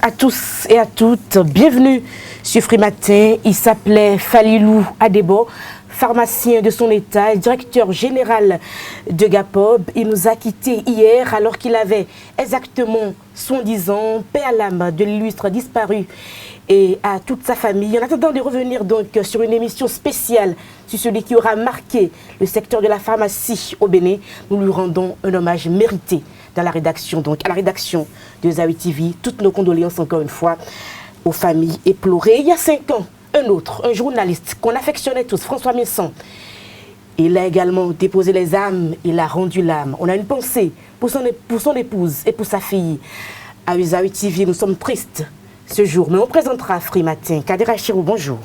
à tous et à toutes, bienvenue sur Free Matin. Il s'appelait Falilou Adebo, pharmacien de son état et directeur général de Gapob. Il nous a quittés hier alors qu'il avait exactement 70 ans, paix à l'âme de l'illustre disparu et à toute sa famille. En attendant de revenir donc sur une émission spéciale sur celui qui aura marqué le secteur de la pharmacie au Bénin, nous lui rendons un hommage mérité dans la rédaction, donc à la rédaction de Zawi TV. Toutes nos condoléances encore une fois aux familles éplorées. Il y a 5 ans, un journaliste qu'on affectionnait tous, François Messon, il a également déposé les âmes, il a rendu l'âme. On a une pensée pour son épouse et pour sa fille. À Zawi TV, nous sommes tristes ce jour, mais on présentera Free Matin. Kader Achirou, bonjour.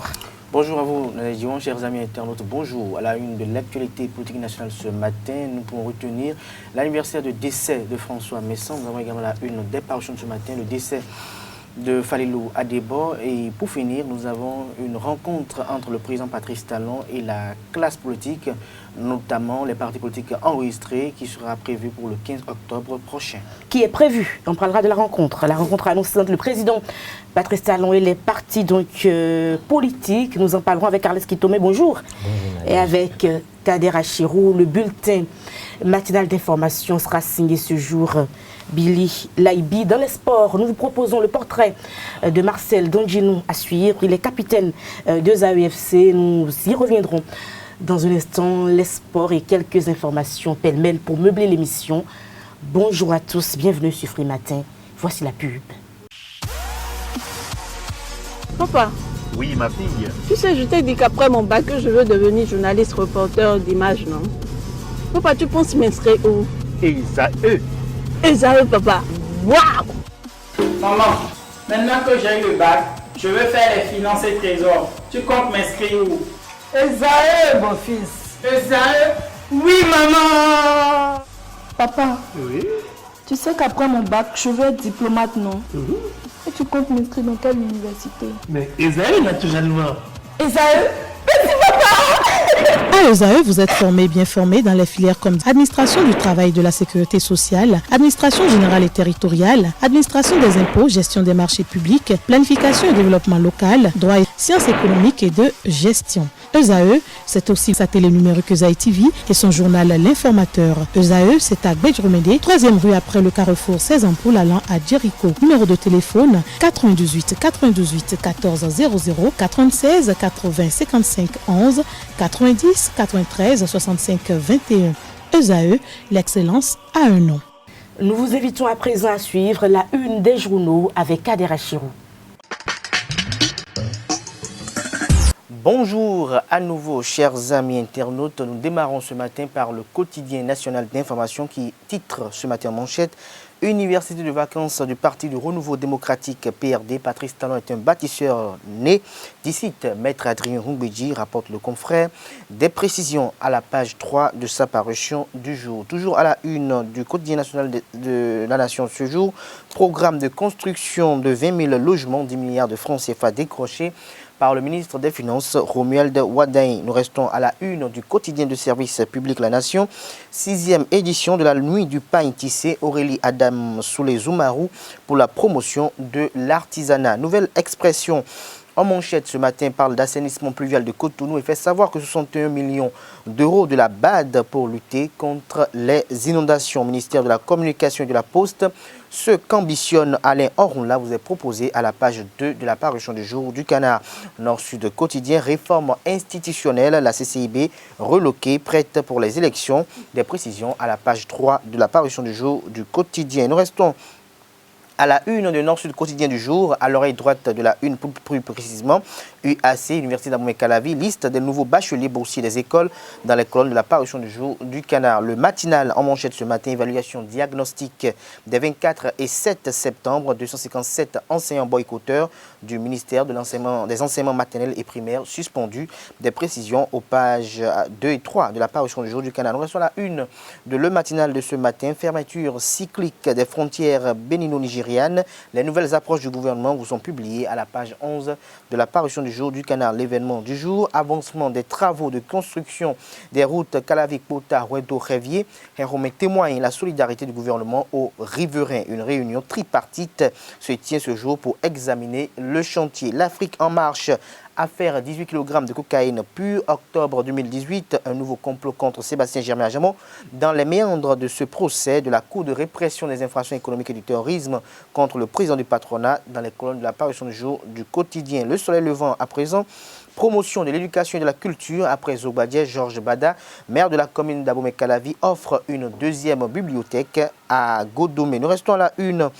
Bonjour à vous, chers amis internautes. Bonjour. À la une de l'actualité politique nationale ce matin, nous pouvons retenir l'anniversaire de décès de François Messon. Nous avons également la une des parutions de ce matin, le décès de Falilou Adebo. Et pour finir, nous avons une rencontre entre le président Patrice Talon et la classe politique, notamment les partis politiques enregistrés, qui sera prévue pour le 15 octobre prochain. Qui est prévu? On parlera de la rencontre. La rencontre annoncée entre le président Patrice Talon et les partis donc, politiques. Nous en parlerons avec Carles Kitomé, bonjour. Bonjour. Et avec Kader Achirou. Le bulletin matinal d'information sera signé ce jour Billy Laibi. Dans les sports, nous vous proposons le portrait de Marcel Donginou à suivre. Il est capitaine de Zawi FC. Nous y reviendrons dans un instant. Les sports et quelques informations pêle-mêle pour meubler l'émission. Bonjour à tous, bienvenue sur Free Matin. Voici la pub. Papa. Oui, ma fille. Tu sais, je t'ai dit qu'après mon bac, je veux devenir journaliste reporter d'images, non? Papa, tu penses m'inscrire où? Esae. Esae, papa. Waouh! Maman, maintenant que j'ai eu le bac, je veux faire les finances et trésors. Tu comptes m'inscrire où? Esae, mon fils. Esae? Oui, maman! Papa. Oui. Tu sais qu'après mon bac, je veux être diplomate, non? Et tu comptes m'inscrire dans quelle université? Mais Esae, naturellement. Esae? À ESAE, vous êtes bien formé dans les filières comme administration du travail et de la sécurité sociale, administration générale et territoriale, administration des impôts, gestion des marchés publics, planification et développement local, droit et sciences économiques et de gestion. ESAE, c'est aussi sa télé numérique Zawi TV et son journal L'Informateur. ESAE, c'est à Bedjromede, 3e rue après le carrefour 16 ampoules allant à Jericho. Numéro de téléphone 98 98 14 00 96 80 55 11 90 93 65 21. ESAE, l'excellence a un nom. Nous vous invitons à présent à suivre la une des journaux avec Kader Achirou. Bonjour à nouveau, chers amis internautes. Nous démarrons ce matin par le quotidien national d'information qui titre ce matin en manchette « Université de vacances du Parti du Renouveau démocratique PRD. Patrice Talon est un bâtisseur né d'ici. Maître Adrien Rumbedji rapporte le confrère. Des précisions à la page 3 de sa parution du jour. Toujours à la une du quotidien national de la Nation ce jour, programme de construction de 20 000 logements, 10 milliards de francs CFA décrochés par le ministre des Finances, Romuald Wadain. Nous restons à la une du quotidien de service public La Nation. 6e édition de la nuit du pain tissé. Aurélie Adam Soulé Zoumarou pour la promotion de l'artisanat. Nouvelle expression en manchette ce matin parle d'assainissement pluvial de Cotonou et fait savoir que 61 millions d'euros de la BAD pour lutter contre les inondations. Ministère de la Communication et de la Poste, ce qu'ambitionne Alain Orunla vous est proposé à la page 2 de la parution du jour du Canard. Nord-Sud quotidien, réforme institutionnelle, la CCIB reloquée, prête pour les élections. Des précisions à la page 3 de la parution du jour du quotidien. Nous restons à la une de Nord-Sud quotidien du jour, à l'oreille droite de la une plus précisément, UAC, Université d'Abomey-Calavi, liste des nouveaux bacheliers boursiers des écoles dans les colonnes de la parution du jour du Canard. Le matinal en manchette ce matin, évaluation diagnostique des 24 et 7 septembre, 257 enseignants boycotteurs du ministère de des enseignements maternels et primaires suspendus. Des précisions aux pages 2 et 3 de la parution du jour du Canard. Nous restons à la une de le matinal de ce matin, fermeture cyclique des frontières bénino-nigériennes nigériane. Les nouvelles approches du gouvernement vous sont publiées à la page 11 de la parution du jour du canard. L'événement du jour, avancement des travaux de construction des routes Calavik-Pota, Ouedo-Révier. Héromé témoigne la solidarité du gouvernement aux riverains. Une réunion tripartite se tient ce jour pour examiner le chantier. L'Afrique en marche. Affaire 18 kg de cocaïne pure, octobre 2018, un nouveau complot contre Sébastien Germain Adjamon. Dans les méandres de ce procès de la Cour de répression des infractions économiques et du terrorisme contre le président du patronat, dans les colonnes de la parution du jour du quotidien Le Soleil Levant à présent. Promotion de l'éducation et de la culture après Zobadier, Georges Bada, maire de la commune d'Abomey-Calavi, offre une deuxième bibliothèque à Godomé. Nous restons à la une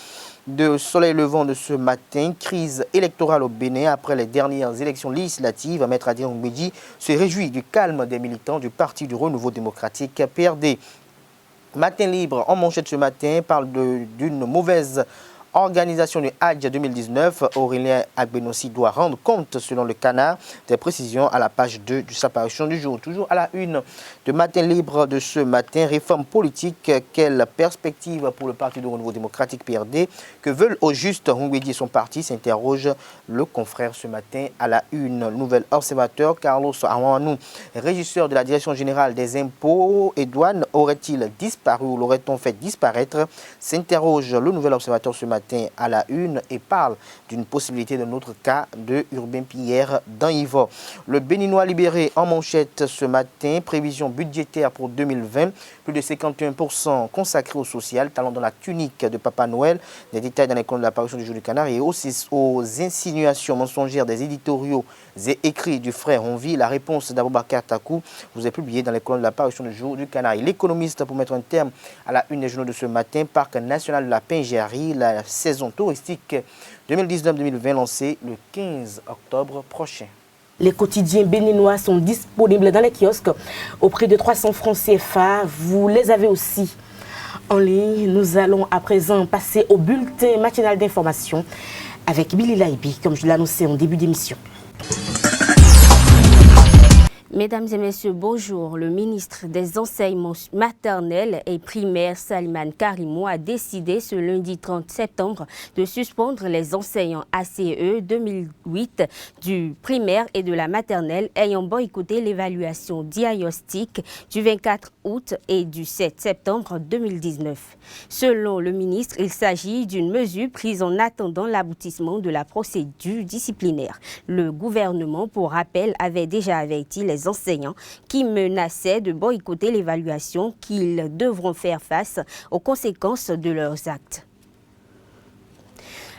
de Soleil Levant de ce matin. Crise électorale au Bénin après les dernières élections législatives. Maître Adrien Oumbédi se réjouit du calme des militants du Parti du Renouveau démocratique PRD. Matin libre en manchette ce matin parle d'une mauvaise organisation du Hadj 2019. Aurélien Agbenossi doit rendre compte, selon le canard, des précisions à la page 2 de sa parution du jour. Toujours à la une de Matin libre de ce matin, réforme politique, quelle perspective pour le Parti du Renouveau démocratique PRD? Que veulent au juste Oumbédi et son parti? S'interroge le confrère ce matin à la une. Nouvel observateur, Carlos Awanou, régisseur de la Direction générale des impôts et douanes, aurait-il disparu ou l'aurait-on fait disparaître? S'interroge le nouvel observateur ce matin à la une et parle d'une possibilité d'un autre cas de Urbain Pierre dans Yvon. Le Béninois libéré en manchette ce matin, prévision budgétaire pour 2020, plus de 51% consacré au social, talent dans la tunique de Papa Noël. Des détails dans les colonnes de la parution du jour du canard et aussi aux insinuations mensongères des éditoriaux et écrits du frère Onvi. La réponse d'Aboubacar Takou vous est publiée dans les colonnes de la parution du jour du canard. L'économiste, pour mettre un terme à la une des journaux de ce matin, Parc national de la Pingerie, la saison touristique 2019-2020 lancée le 15 octobre prochain. Les quotidiens béninois sont disponibles dans les kiosques au prix de 300 francs CFA. Vous les avez aussi en ligne. Nous allons à présent passer au bulletin matinal d'information avec Billy Laibi, comme je l'ai annoncé en début d'émission. Mesdames et messieurs, bonjour. Le ministre des Enseignements maternels et primaires, Salman Karimou, a décidé ce lundi 30 septembre de suspendre les enseignants ACE 2008 du primaire et de la maternelle ayant boycotté l'évaluation diagnostique du 24 août et du 7 septembre 2019. Selon le ministre, il s'agit d'une mesure prise en attendant l'aboutissement de la procédure disciplinaire. Le gouvernement, pour rappel, avait déjà averti les enseignants qui menaçaient de boycotter l'évaluation qu'ils devront faire face aux conséquences de leurs actes.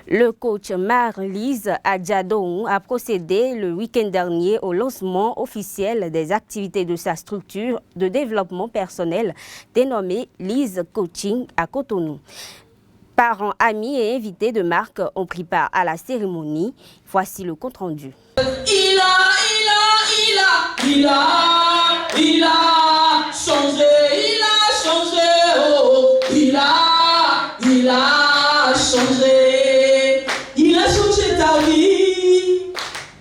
Le coach Marlise Adjadou a procédé le week-end dernier au lancement officiel des activités de sa structure de développement personnel dénommée Lise Coaching à Cotonou. Parents, amis et invités de marque ont pris part à la cérémonie. Voici le compte-rendu. Il a changé, oh, il a changé ta vie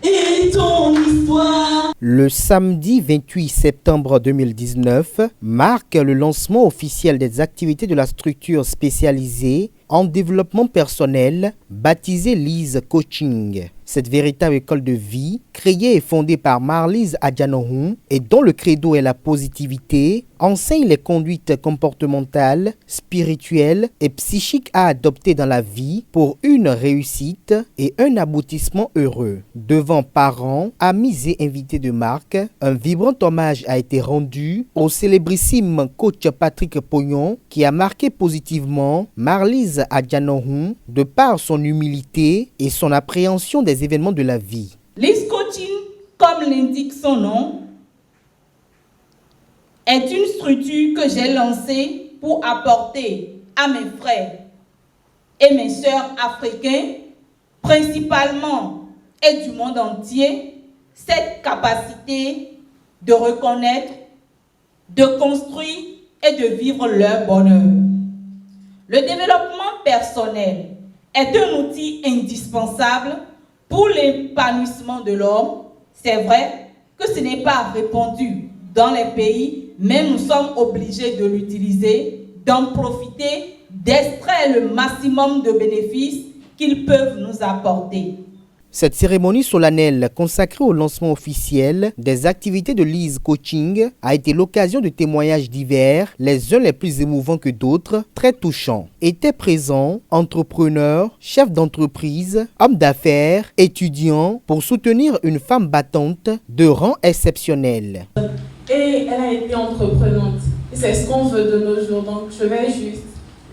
et ton histoire. Le samedi 28 septembre 2019 marque le lancement officiel des activités de la structure spécialisée en développement personnel baptisée Lise Coaching. Cette véritable école de vie, créée et fondée par Marlise Adjanohun et dont le credo est la positivité, enseigne les conduites comportementales, spirituelles et psychiques à adopter dans la vie pour une réussite et un aboutissement heureux. Devant parents, amis et invités de marque, un vibrant hommage a été rendu au célébrissime coach Patrick Pognon qui a marqué positivement Marlise Adjanohun de par son humilité et son appréhension des événements de la vie. Lise Coaching, comme l'indique son nom, est une structure que j'ai lancée pour apporter à mes frères et mes sœurs africains, principalement et du monde entier, cette capacité de reconnaître, de construire et de vivre leur bonheur. Le développement personnel est un outil indispensable pour l'épanouissement de l'homme. C'est vrai que ce n'est pas répandu dans les pays, mais nous sommes obligés de l'utiliser, d'en profiter d'extraire le maximum de bénéfices qu'ils peuvent nous apporter. Cette cérémonie solennelle consacrée au lancement officiel des activités de Lise Coaching a été l'occasion de témoignages divers, les uns les plus émouvants que d'autres, très touchants. Étaient présents entrepreneurs, chefs d'entreprise, hommes d'affaires, étudiants pour soutenir une femme battante de rang exceptionnel. Et elle a été entreprenante. Et c'est ce qu'on veut de nos jours. Donc je vais juste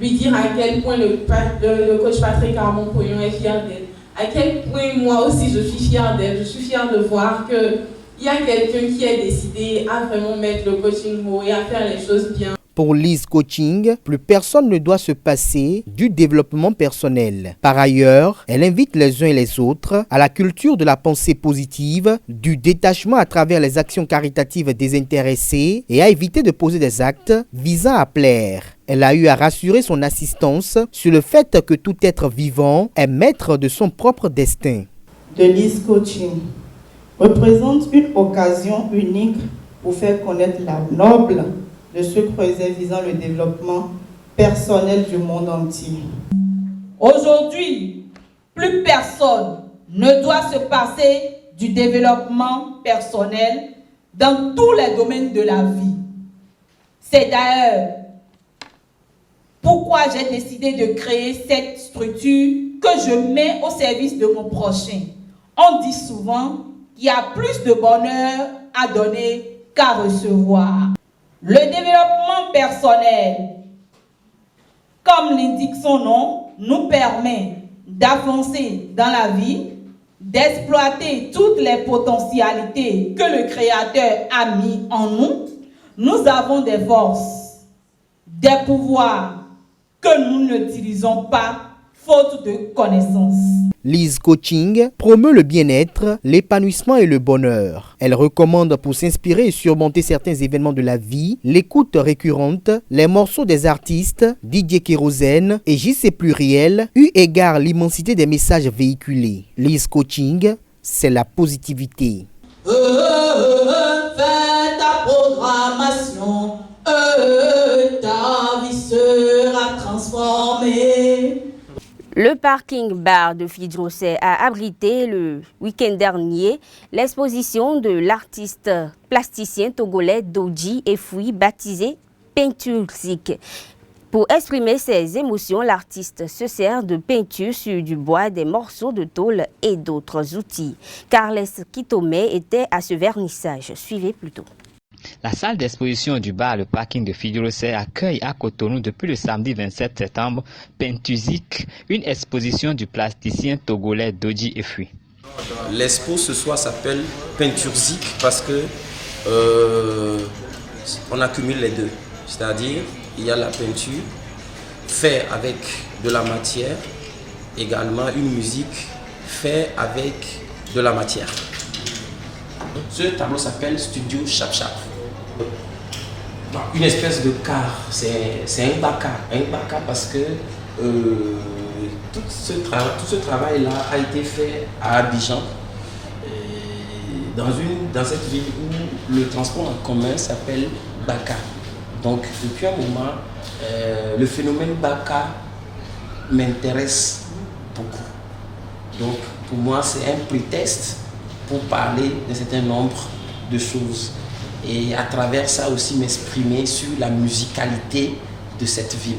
lui dire à quel point le coach Patrick Armand-Poyon est fier d'elle. À quel point moi aussi je suis fière d'elle. Je suis fière de voir qu'il y a quelqu'un qui est décidé à vraiment mettre le coaching haut et à faire les choses bien. Pour Lise Coaching, plus personne ne doit se passer du développement personnel. Par ailleurs, elle invite les uns et les autres à la culture de la pensée positive, du détachement à travers les actions caritatives désintéressées et à éviter de poser des actes visant à plaire. Elle a eu à rassurer son assistance sur le fait que tout être vivant est maître de son propre destin. De Lise Coaching représente une occasion unique pour faire connaître la noble de ce projet visant le développement personnel du monde entier. Aujourd'hui, plus personne ne doit se passer du développement personnel dans tous les domaines de la vie. C'est d'ailleurs pourquoi j'ai décidé de créer cette structure que je mets au service de mon prochain. On dit souvent qu'il y a plus de bonheur à donner qu'à recevoir. Le développement personnel, comme l'indique son nom, nous permet d'avancer dans la vie, d'exploiter toutes les potentialités que le Créateur a mis en nous. Nous avons des forces, des pouvoirs que nous n'utilisons pas faute de connaissances. Lise Coaching promeut le bien-être, l'épanouissement et le bonheur. Elle recommande pour s'inspirer et surmonter certains événements de la vie, l'écoute récurrente, les morceaux des artistes, Didier Kérosène et JC Pluriel, eu égard l'immensité des messages véhiculés. Lise Coaching, c'est la positivité. Fais ta programmation, ta vie sera transformée. Le parking bar de Fidjrosset a abrité le week-end dernier l'exposition de l'artiste plasticien togolais Doji Efui, baptisé Peinturzik. Pour exprimer ses émotions, l'artiste se sert de peinture sur du bois, des morceaux de tôle et d'autres outils. Carles Kitome était à ce vernissage. Suivez plutôt. La salle d'exposition du bar Le Parking de Fidjrosset accueille à Cotonou depuis le samedi 27 septembre Peinturzik, une exposition du plasticien togolais Doji Efui. L'expo ce soir s'appelle Peinturzik parce que on accumule les deux, c'est-à-dire il y a la peinture faite avec de la matière, également une musique faite avec de la matière. Ce tableau s'appelle Studio Chap Chap. Une espèce de car, c'est un baka parce que tout ce travail-là a été fait à Abidjan, dans cette ville où le transport en commun s'appelle Baka. Donc depuis un moment, le phénomène Baka m'intéresse beaucoup. Donc pour moi, c'est un prétexte pour parler d'un certain nombre de choses et à travers ça aussi m'exprimer sur la musicalité de cette ville.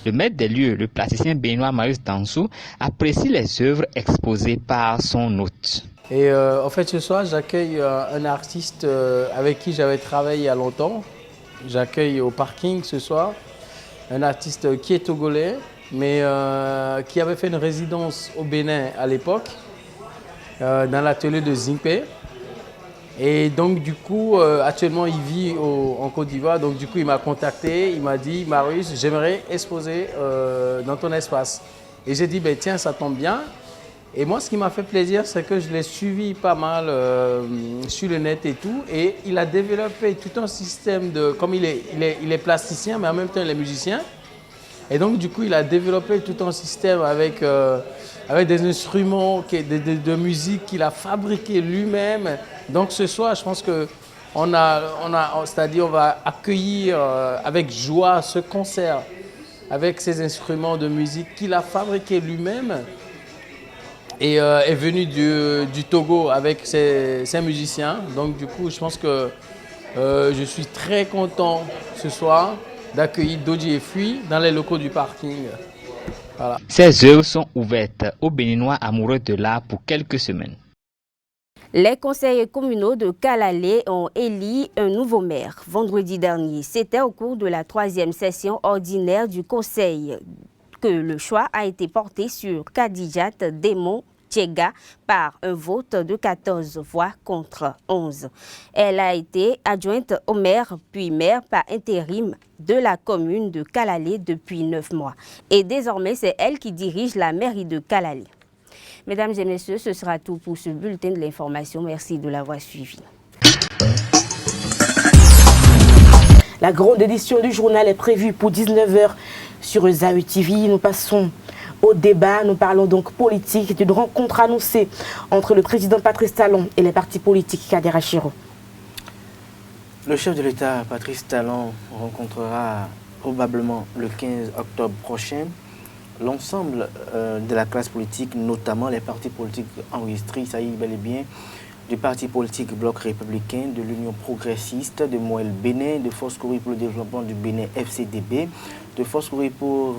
Le maître des lieux, le plasticien béninois Marius Dansou, apprécie les œuvres exposées par son hôte. Et en fait ce soir j'accueille un artiste avec qui j'avais travaillé il y a longtemps. J'accueille au parking ce soir un artiste qui est togolais mais qui avait fait une résidence au Bénin à l'époque. Dans l'atelier de Zingpe. Et donc du coup, actuellement il vit en Côte d'Ivoire. Donc du coup il m'a contacté, il m'a dit Marius, j'aimerais exposer dans ton espace. Et j'ai dit ben tiens, ça tombe bien. Et moi ce qui m'a fait plaisir, c'est que je l'ai suivi pas mal sur le net et tout. Et il a développé tout un système de, comme il est plasticien mais en même temps il est musicien. Et donc du coup il a développé tout un système avec des instruments de musique qu'il a fabriqué lui-même. Donc ce soir, je pense c'est-à-dire on va accueillir avec joie ce concert avec ses instruments de musique qu'il a fabriqués lui-même et est venu du Togo avec ses musiciens. Donc du coup, je pense que je suis très content ce soir d'accueillir Dodji et Fui dans les locaux du parking. Voilà. Ces œuvres sont ouvertes aux Béninois amoureux de l'art pour quelques semaines. Les conseils communaux de Kalalé ont élu un nouveau maire vendredi dernier. C'était au cours de la 3e session ordinaire du conseil que le choix a été porté sur Kadijat Démon Tchega par un vote de 14 voix contre 11. Elle a été adjointe au maire puis maire par intérim de la commune de Kalalé depuis 9 mois. Et désormais, c'est elle qui dirige la mairie de Kalalé. Mesdames et messieurs, ce sera tout pour ce bulletin de l'information. Merci de l'avoir suivi. La grande édition du journal est prévue pour 19 h sur Zawi TV. Nous passons au débat. Nous parlons donc politique d'une rencontre annoncée entre le président Patrice Talon et les partis politiques Kader Achiro. Le chef de l'État, Patrice Talon, rencontrera probablement le 15 octobre prochain l'ensemble de la classe politique, notamment les partis politiques enregistrés. Il s'agit bel et bien du parti politique Bloc républicain, de l'Union progressiste, de Moël Bénin, de Force Courrier pour le développement du Bénin FCDB, de Force Courrier pour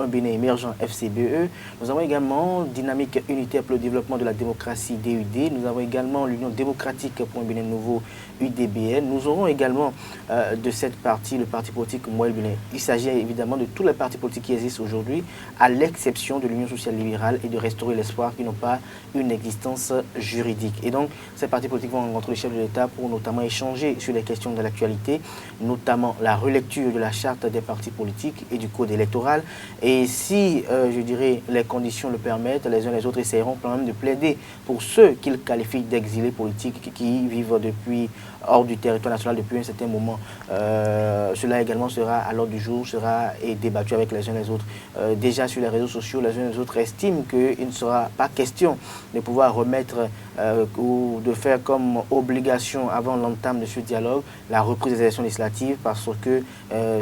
un Bénin émergent FCBE. Nous avons également Dynamique unitaire pour le développement de la démocratie DUD. Nous avons également l'Union démocratique pour un Bénin nouveau UDBN. Nous aurons également de cette partie le parti politique Moël Bénin. Il s'agit évidemment de tous les partis politiques qui existent aujourd'hui, à l'exception de l'Union sociale libérale et de Restaurer l'espoir qui n'ont pas une existence juridique. Et donc, ces partis politiques vont rencontrer le chef de l'État pour notamment échanger sur les questions de l'actualité, notamment la relecture de la charte des partis politiques et du code électoral. Et si, je dirais, les conditions le permettent, les uns et les autres essaieront quand même de plaider pour ceux qu'ils qualifient d'exilés politiques qui vivent hors du territoire national depuis un certain moment. Cela également sera à l'ordre du jour, sera débattu avec les uns et les autres. Déjà sur les réseaux sociaux, les uns et les autres estiment qu'il ne sera pas question de pouvoir remettre ou de faire comme obligation avant l'entame de ce dialogue la reprise des élections législatives, parce que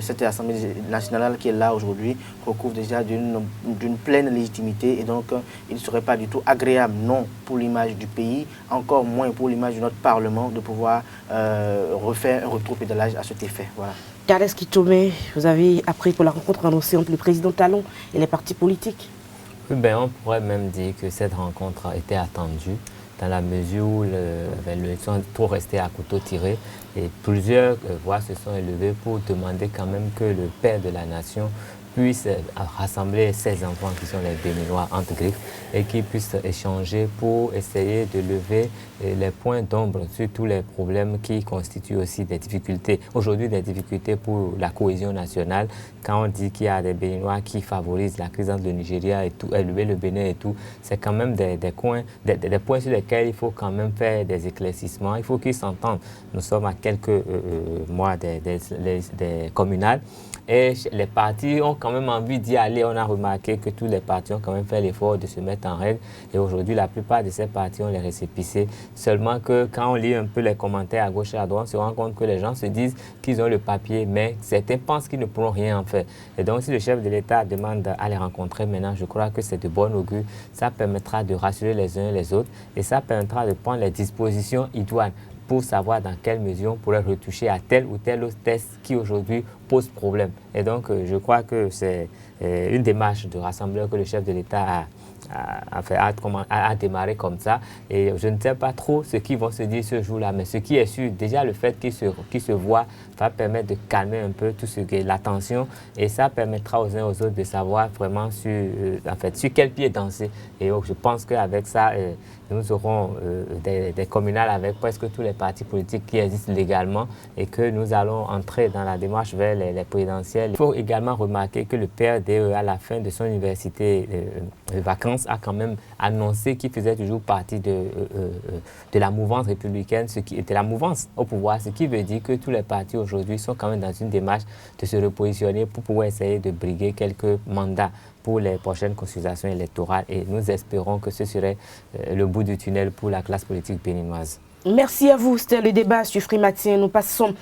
cette Assemblée nationale qui est là aujourd'hui recouvre déjà d'une pleine légitimité, et donc il ne serait pas du tout agréable, non pour l'image du pays, encore moins pour l'image de notre Parlement, de pouvoir refaire un rétropédalage à cet effet. Voilà. Kades Kitome, vous avez appris pour la rencontre annoncée entre le président Talon et les partis politiques? Oui, on pourrait même dire que cette rencontre a été attendue dans la mesure où ils sont trop restés à couteau tiré et plusieurs voix se sont élevées pour demander quand même que le père de la nation puisse rassembler ses enfants qui sont les Béninois entre griffes et qu'ils puissent échanger pour essayer de lever les points d'ombre sur tous les problèmes qui constituent aussi des difficultés. Aujourd'hui, des difficultés pour la cohésion nationale. Quand on dit qu'il y a des Béninois qui favorisent la crise entre le Nigeria et tout, le Bénin et tout, c'est quand même des points sur lesquels il faut quand même faire des éclaircissements. Il faut qu'ils s'entendent. Nous sommes à quelques mois des communales. Et les partis ont quand même envie d'y aller. On a remarqué que tous les partis ont quand même fait l'effort de se mettre en règle. Et aujourd'hui, la plupart de ces partis ont les récépissés. Seulement que quand on lit un peu les commentaires à gauche et à droite, on se rend compte que les gens se disent qu'ils ont le papier, mais certains pensent qu'ils ne pourront rien en faire. Et donc, si le chef de l'État demande à les rencontrer maintenant, je crois que c'est de bon augure. Ça permettra de rassurer les uns et les autres. Et ça permettra de prendre les dispositions idoines pour savoir dans quelle mesure on pourrait retoucher à tel ou tel autre test qui aujourd'hui pose problème. Et donc, je crois que c'est une démarche de rassembleur que le chef de l'État a démarré comme ça. Et je ne sais pas trop ce qu'ils vont se dire ce jour-là, mais ce qui est sûr, déjà le fait qu'ils se voient va permettre de calmer un peu tout ce qui est la tension, et ça permettra aux uns aux autres de savoir vraiment sur quel pied danser. Et donc, je pense qu'avec ça, nous aurons des communales avec presque tous les partis politiques qui existent légalement, et que nous allons entrer dans la démarche vers les présidentielles. Il faut également remarquer que le PRDE, à la fin de son université de vacances, a quand même annoncé qu'il faisait toujours partie de la mouvance républicaine, ce qui était la mouvance au pouvoir, ce qui veut dire que tous les partis aujourd'hui sont quand même dans une démarche de se repositionner pour pouvoir essayer de briguer quelques mandats pour les prochaines consultations électorales, et nous espérons que ce serait le bout du tunnel pour la classe politique béninoise. Merci à vous, c'était le débat sur Free Matin. Nous passons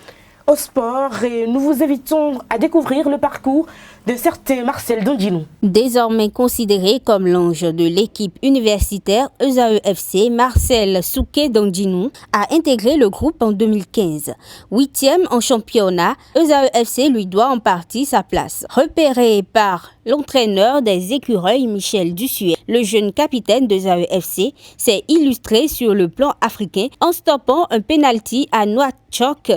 au sport et nous vous invitons à découvrir le parcours de certain Marcel Dondinou. Désormais considéré comme l'ange de l'équipe universitaire ESAE-FC, Marcel Souké Dondinou a intégré le groupe en 2015. 8e en championnat, ESAE-FC lui doit en partie sa place. Repéré par l'entraîneur des Écureuils, Michel Dussuet, le jeune capitaine d'ESAE-FC s'est illustré sur le plan africain en stoppant un penalty à Nouakchott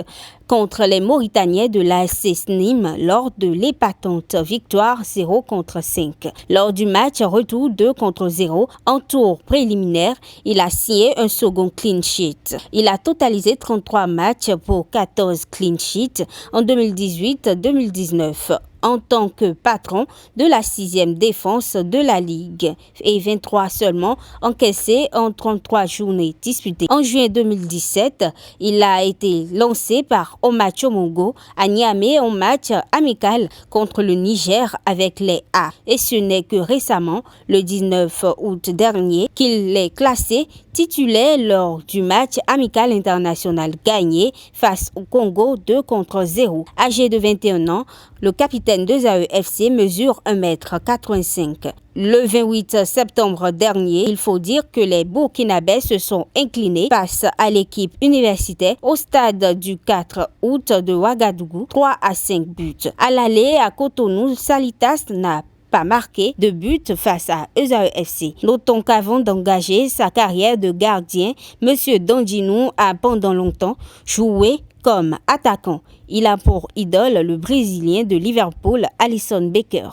contre les Mauritaniens de l'ASC Nîmes lors de l'épatante victoire 0-5. Lors du match retour 2-0 en tour préliminaire, il a signé un second clean sheet. Il a totalisé 33 matchs pour 14 clean sheets en 2018-2019. En tant que patron de la 6e défense de la Ligue et 23 seulement encaissés en 33 journées disputées. En juin 2017, il a été lancé par Omacho Mongo à Niamey en match amical contre le Niger avec les A. Et ce n'est que récemment, le 19 août dernier, qu'il est classé titulaire lors du match amical international gagné face au Congo 2-0. Âgé de 21 ans, le capitaine de ESAE-FC mesure 1,85 m. Le 28 septembre dernier, il faut dire que les Burkinabés se sont inclinés face à l'équipe universitaire au stade du 4 août de Ouagadougou, 3-5 buts. À l'aller à Cotonou, Salitas n'a pas marqué de but face à ESAE-FC. Notons qu'avant d'engager sa carrière de gardien, M. Dondinou a pendant longtemps joué comme attaquant. Il a pour idole le Brésilien de Liverpool, Alisson Becker.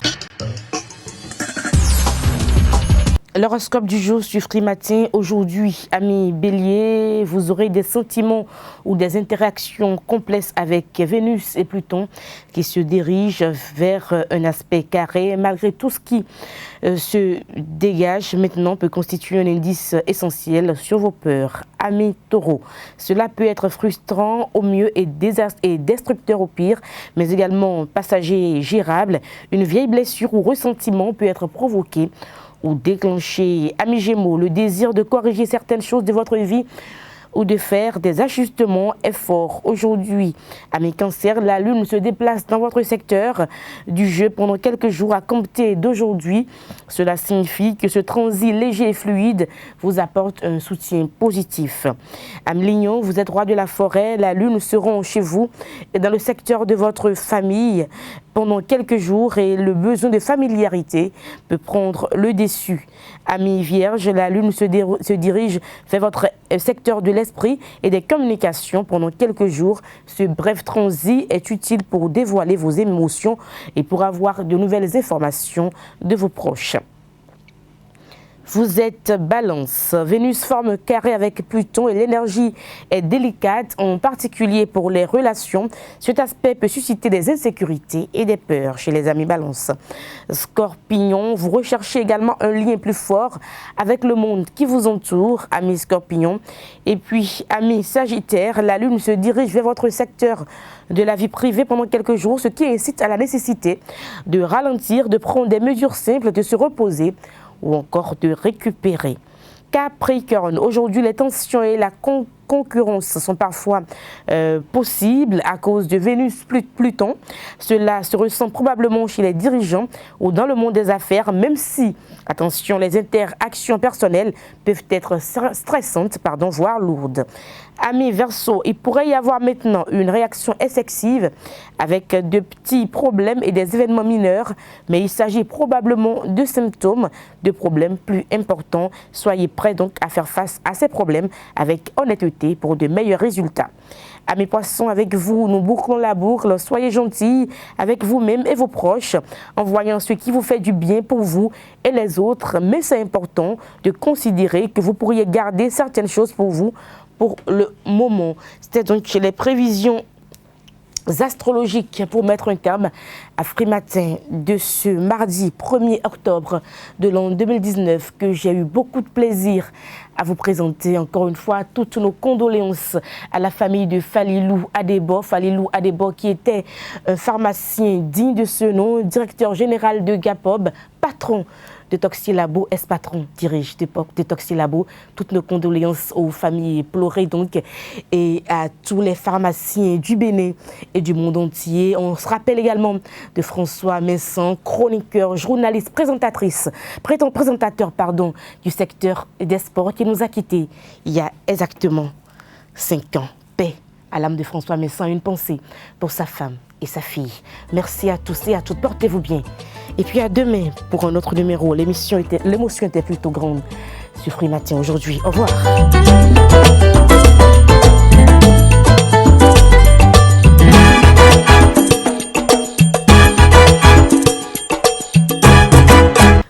L'horoscope du jour sur Free Matin. Aujourd'hui, amis Bélier, vous aurez des sentiments ou des interactions complexes avec Vénus et Pluton qui se dirigent vers un aspect carré. Malgré tout ce qui se dégage maintenant peut constituer un indice essentiel sur vos peurs. Amis Taureau, cela peut être frustrant au mieux et destructeur au pire, mais également passager et gérable. Une vieille blessure ou ressentiment peut être provoqué ou déclencher. Amis Gémeaux, le désir de corriger certaines choses de votre vie ou de faire des ajustements est fort. Aujourd'hui, amis Cancer, la Lune se déplace dans votre secteur du jeu pendant quelques jours à compter d'aujourd'hui. Cela signifie que ce transit léger et fluide vous apporte un soutien positif. Amis Lion, vous êtes roi de la forêt, la Lune se rend chez vous et dans le secteur de votre famille pendant quelques jours et le besoin de familiarité peut prendre le dessus. Amis Vierge, la Lune se dirige vers votre secteur de l'esprit et des communications pendant quelques jours. Ce bref transit est utile pour dévoiler vos émotions et pour avoir de nouvelles informations de vos proches. Vous êtes Balance. Vénus forme carré avec Pluton et l'énergie est délicate, en particulier pour les relations. Cet aspect peut susciter des insécurités et des peurs chez les amis Balance. Scorpion, vous recherchez également un lien plus fort avec le monde qui vous entoure, amis Scorpion. Et puis, amis Sagittaire, la Lune se dirige vers votre secteur de la vie privée pendant quelques jours, ce qui incite à la nécessité de ralentir, de prendre des mesures simples, de se reposer ou encore de récupérer. Capricorne, aujourd'hui les tensions et la concurrence sont parfois possibles à cause de Vénus Pluton. Cela se ressent probablement chez les dirigeants ou dans le monde des affaires, même si, attention, les interactions personnelles peuvent être stressantes, voire lourdes. Amis Verseau, il pourrait y avoir maintenant une réaction excessive avec de petits problèmes et des événements mineurs, mais il s'agit probablement de symptômes de problèmes plus importants. Soyez prêts donc à faire face à ces problèmes avec honnêteté pour de meilleurs résultats. Amis Poissons, avec vous, nous bouclons la boucle. Soyez gentils avec vous-même et vos proches en voyant ce qui vous fait du bien pour vous et les autres. Mais c'est important de considérer que vous pourriez garder certaines choses pour vous pour le moment. C'était donc les prévisions astrologiques pour mettre un terme à Free Matin de ce mardi 1er octobre de l'an 2019 que j'ai eu beaucoup de plaisir à vous présenter encore une fois toutes nos condoléances à la famille de Falilou Adebo. Falilou Adebo qui était un pharmacien digne de ce nom, directeur général de Gapob, patron de Toxilabo, ex-patron, dirige de Toxilabo. Toutes nos condoléances aux familles pleurées donc et à tous les pharmaciens du Bénin et du monde entier. On se rappelle également de François Messan, chroniqueur, journaliste, présentateur du secteur des sports qui nous a quittés il y a exactement 5 ans. Paix à l'âme de François Messan, une pensée pour sa femme et sa fille. Merci à tous et à toutes, portez-vous bien. Et puis à demain pour un autre numéro. L'émotion était plutôt grande sur Free Matin aujourd'hui. Au revoir.